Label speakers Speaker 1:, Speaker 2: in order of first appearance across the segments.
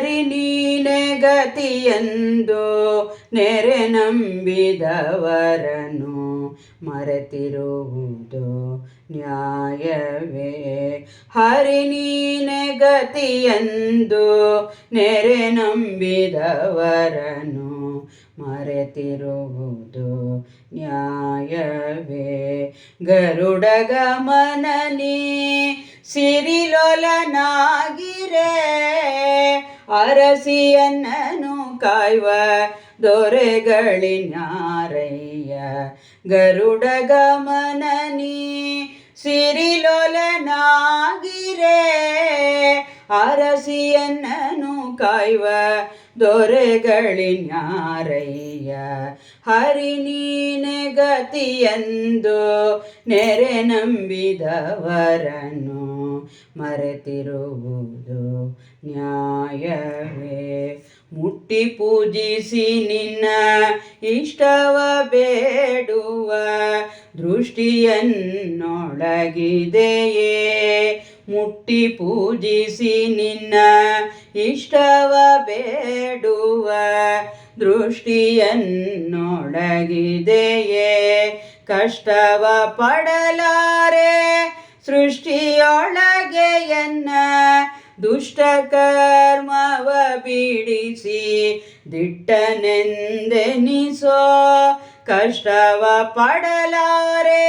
Speaker 1: ಹರಿ ನೀನೆ ಗತಿಯೆಂದು ನೆರೆ ನಂಬಿದವರನ್ನು ಮರೆತಿರುವುದು ನ್ಯಾಯವೇ. ಹರಿ ನೀನೆ ಗತಿಯೆಂದು ನೆರೆ ನಂಬಿದವರನ್ನು ಮರೆತಿರುವುದು ನ್ಯಾಯವೇ. ಗರುಡ ಗಮನನಿ ಸಿರಿಲೊಲನಾಗಿರೆ ಅರಸಿಯನ್ನನು ಕಾಯ್ವ ದೊರೆಗಳಿನ್ಯಾರಯ್ಯ. ಗರುಡ ಗಮನನಿ ಸಿರಿಲೊಲನಾಗಿರೆ ಅರಸಿಯನ್ನನು ಕಾಯ್ವ ದೊರೆಗಳಿನ್ಯಾರಯ್ಯ. ಹರಿ ನೀನೆ ಗತಿಯೆಂದು ನೆರೆ ನಂಬಿದವರನ್ನು ಮರೆತಿರುವುದು ನ್ಯಾಯವೇ. ಮುಟ್ಟಿ ಪೂಜಿಸಿ ನಿನ್ನ ಇಷ್ಟವ ಬೇಡುವ ದೃಷ್ಟಿಯನ್ನೊಳಗಿದೆಯೇ. ಮುಟ್ಟಿ ಪೂಜಿಸಿ ನಿನ್ನ ಇಷ್ಟವ ಬೇಡುವ ದೃಷ್ಟಿಯನ್ನೊಳಗಿದೆಯೇ. ಕಷ್ಟವ ಪಡಲಾರೆ ಸೃಷ್ಟಿಯೊಳಗೆ ಎನ್ನ ದುಷ್ಟ ಕರ್ಮವ ಬಿಡಿಸಿ ದಿಟ್ಟನೆಂದೆನಿಸೋ. ಕಷ್ಟವ ಪಡಲಾರೆ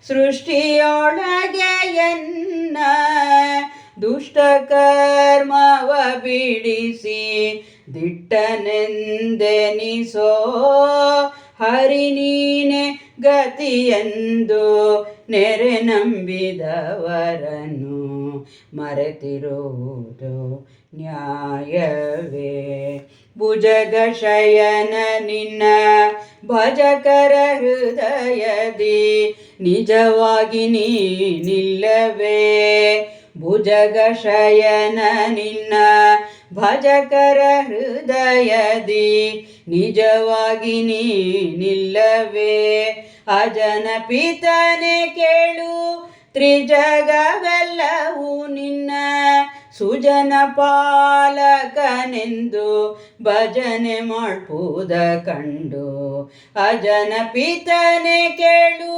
Speaker 1: ಸೃಷ್ಟಿಯೊಳಗೆ ಎನ್ನ ದುಷ್ಟ ಕರ್ಮವ ಬಿಡಿಸಿ ದಿಟ್ಟನೆಂದೆನಿಸೋ. ಹರಿ ನೀನೆ ಗತಿಯೆಂದು ನೆರೆ ನಂಬಿದವರನ್ನು ಮರೆತಿರುವುದು ನ್ಯಾಯವೇ. ಭುಜಗ ಶಯನ ನಿನ್ನ ಭಜಕರ ಹೃದಯದಿ ನಿಜವಾಗಿ ನೀನಿಲ್ಲವೇ. ಭುಜಗ ಶಯನ ನಿನ್ನ ಭಜಕರ ಹೃದಯದಿ ನಿಜವಾಗಿ ನೀನಿಲ್ಲವೇ. ಅಜನ ಪಿತನೆ ಕೇಳು ತ್ರಿಜಗವೆಲ್ಲವೂ ನಿನ್ನ ಸುಜನ ಪಾಲಕನೆಂದು ಭಜನೆ ಮಾಡ್ಪುದ ಕಂಡು. ಅಜನ ಪಿತನೆ ಕೇಳು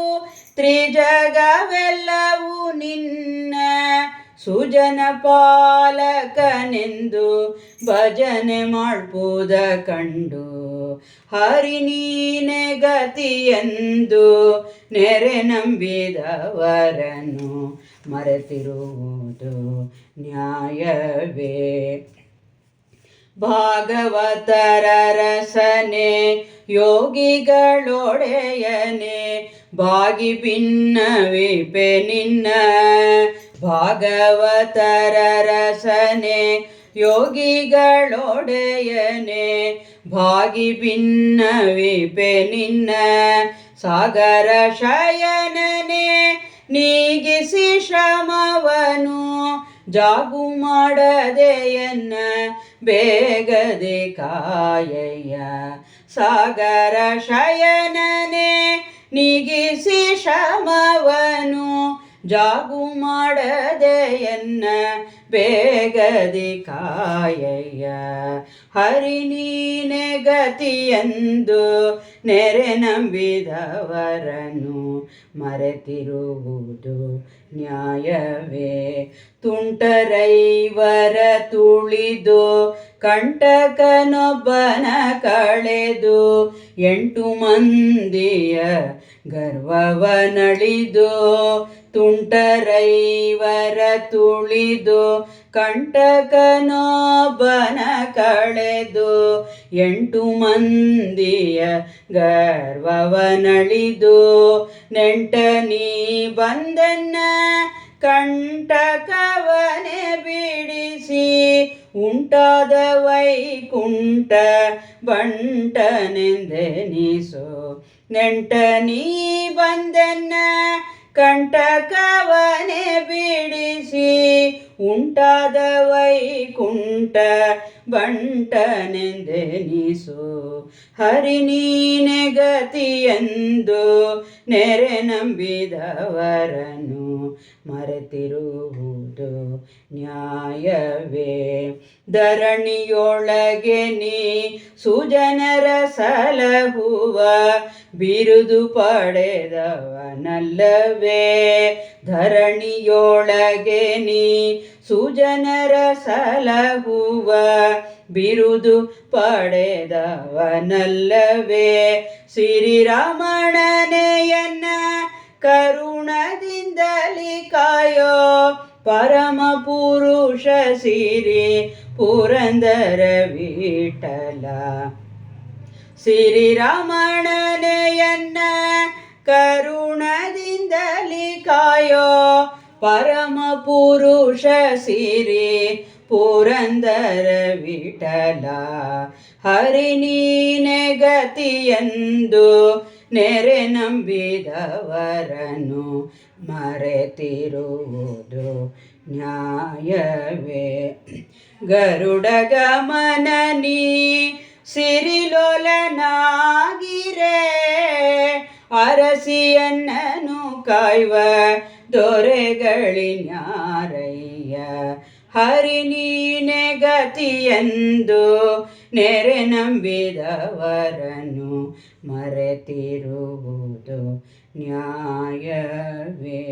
Speaker 1: ತ್ರಿಜಗವೆಲ್ಲವೂ ನಿನ್ನ ಸುಜನ ಪಾಲಕನೆಂದು ಭಜನೆ ಮಾಡ್ಪುದ ಕಂಡು. ಹರಿ ನೀನೆ ಗತಿಯೆಂದು ನೆರೆ ನಂಬಿದವರನ್ನು ಮರೆತಿರುವುದು ನ್ಯಾಯವೇ. ಭಾಗವತರ ರಸನೆ ಯೋಗಿಗಳೊಡೆಯನೆ ಬಾಗಿ ಭಿನ್ನವಿಪೆ ನಿನ್ನ. ಭಾಗವತರ ರಸನೆ ಯೋಗಿಗಳೊಡೆಯನೆ ಭಾಗಿ ಭಿನ್ನವಿಪೆ ನಿನ್ನ. ಸಾಗರ ಶಯನನೆ ನೀಗಿಸಿ ಶ್ರಮವನು ಜಾಗು ಮಾಡದೆಯನ್ನ ಬೇಗದೆ ಕಾಯಯ್ಯ. ಸಾಗರ ಶಯನನೆ ನೀಗಿಸಿ ಶ್ರಮವನು ಜಾಗು ಮಾಡದೆಯನ್ನ ಬೇಗದೆ ಕಾಯಯ್ಯ. ಹರಿ ನೀನೆ ಗತಿಯೆಂದು ನೆರೆ ನಂಬಿದವರನ್ನು ಮರೆತಿರುವುದು ನ್ಯಾಯವೇ. ತುಂಟರೈವರ ತುಳಿದು ಕಂಟಕನೊಬ್ಬನ ಕಳೆದು 8 ಮಂದಿಯ ಗರ್ವವನಳಿದು. ತುಂಟರೈವರ ತುಳಿದು ಕಂಟಕನೊಬ್ಬನ ಕಳೆದು 8 ಮಂದಿಯ ಗರ್ವವನಳಿದು. ನೆಂಟನಿ ಬಂದನ್ನ ಕಂಟಕವನೆ ಬಿಡಿಸಿ ಉಂಟಾದ ವೈಕುಂಠ ಬಂಟನೆಂದೆನಿಸೋ. ನೆಂಟನಿ ಬಂದನ್ನ ಕಂಟಕವನೆ ಬಿಡಿಸಿ ಉಂಟಾದ ವೈಕುಂಠ ಬಂಟನೆಂದೆನಿಸು. ಹರಿ ನೀನೆ ಗತಿಯೆಂದು ನೆರೆ ನಂಬಿದವರನ್ನು ಮರೆತಿರುವುದು ನ್ಯಾಯವೇ. ಧರಣಿಯೊಳಗೆ ನೀ ಸುಜನರ ಸಲಹುವ ಬಿರುದು ಪಡೆದವನಲ್ಲವೇ. ಧರಣಿಯೊಳಗೆ ನೀ ಸುಜನರ ಸಲಹುವ ಬಿರುದು ಪಡೆದವನಲ್ಲವೇ. ಶ್ರೀರಾಮಣನೆಯನ್ನ ಕರುಣದಿಂದಲಿ ಕಾಯೋ ಪರಮ ಪುರುಷ ಸಿರಿ ಪುರಂದರ ವಿಠಲ. ಶ್ರೀರಾಮಣನೆಯನ್ನ ಕರುಣದಿಂದಲಿ ಕಾಯೋ ಪರಮ ಪುರುಷ ಸಿರಿ ಪುರಂದರ ವಿಠಲ. ಹರಿ ನೀನೆ ಗತಿಯೆಂದು ನೆರೆ ನಂಬಿದವರನ್ನು ಮರೆತಿರುವುದು ನ್ಯಾಯವೇ. ಗರುಡ ಗಮನ ನೀ ಸಿರಿಲೋಲನಾಗಿರೆ ಅರಸಿಯನ್ನನು ಕಾಯ್ವ ದೊರೆಗಳಿನ್ಯಾರಯ್ಯ. ಹರಿ ನೀನೆ ಗತಿಯೆಂದು ನೆರೆ ನಂಬಿದವರನ್ನು ಮರೆತಿರುವುದು ನ್ಯಾಯವೇ.